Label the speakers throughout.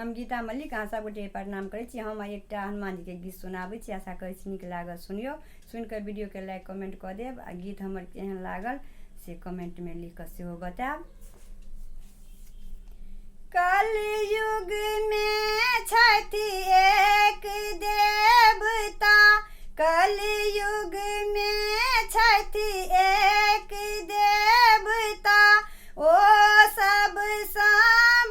Speaker 1: हम गीता मल्लिक अहाँ सब गोटे प्रणाम करै छी। हम एकटा हनुमान जी के गीत सुनाबै छी, आशा करै छी नीक लागल सुनियो। सुनिकर वीडियो के लाइक कमेंट कऽ देब आ गीत हमर केहन लागल से कमेंट में लिख कऽ सेहो बताएब। कलयुग में छथि एक देवता, कलयुग में छथि एक देवता, ओ सब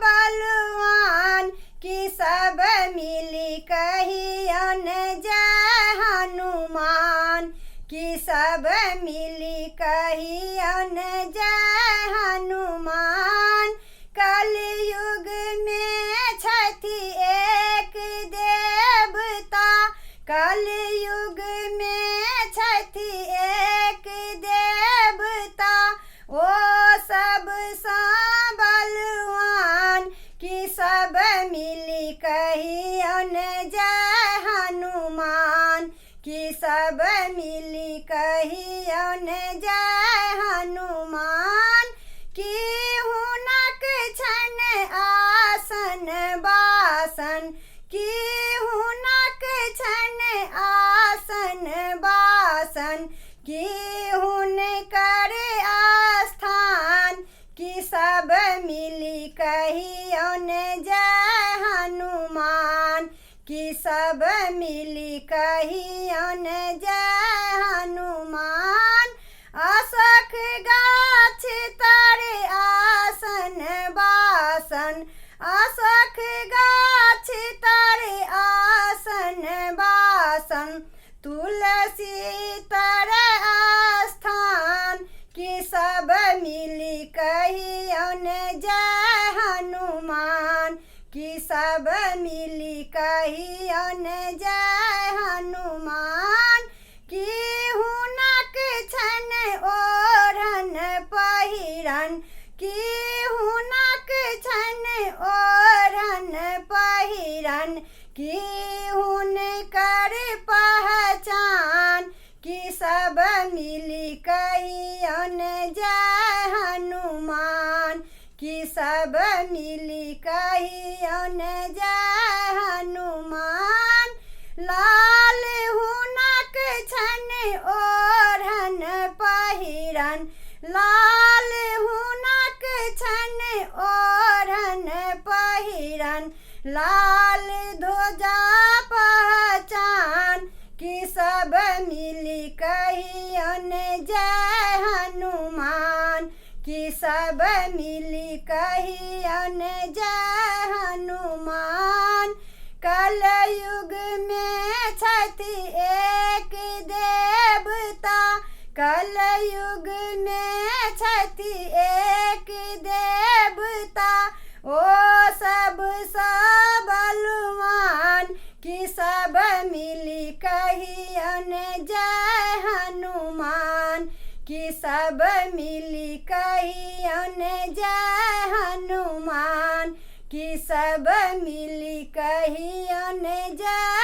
Speaker 1: बलवान कि सब मिली कहियन जय हनुमान, कि सब मिली कहियन जय हनुमान। कलयुग में छथि एक देवता, कलयुग में छथि एक देवता, ओ सब बलवान कि सब मिली कहियन जय हनुमान, कि सब मिली कहियन जय हनुमान। कि हुनक छन आसन बासन, कि हुनक छन आसन बासन, कि हुनकर आस्थान, कि सब मिली कहियन जय हनुमान, कि सब मिली कहियन जय हनुमान। अशोक गाछ तर आसन बासन, अशोक गाछ तर आसन बासन, तुलसी तर आस्थान, कि सब मिली कहियन जय हनुमान, कि सब मिली कहियन जय हनुमान। कि हुनक छन ओढ़न पहिरन, कि हुनक छन ओढ़न पहिरन, कि हुनकर पहचान, कि सब मिली कहियन जय हनुमान, कि सब मिली कहियन जय हनुमान। लाल हुनक छन ओढ़न पहिरन, लाल हुनक छन ओढ़न पहिरन, लाल ध्वजा पहचान, कि सब मिली कहियन जय हनुमान, कि सब मिली कहियन जय हनुमान। कलयुग में छथि एक देवता, कलयुग में छथि एक देवता, ओ सब बलवान कि सब मिली कहियन जय हनुमान, कि सब मिली कहियन जय हनुमान, कि सब मिली कहियन जय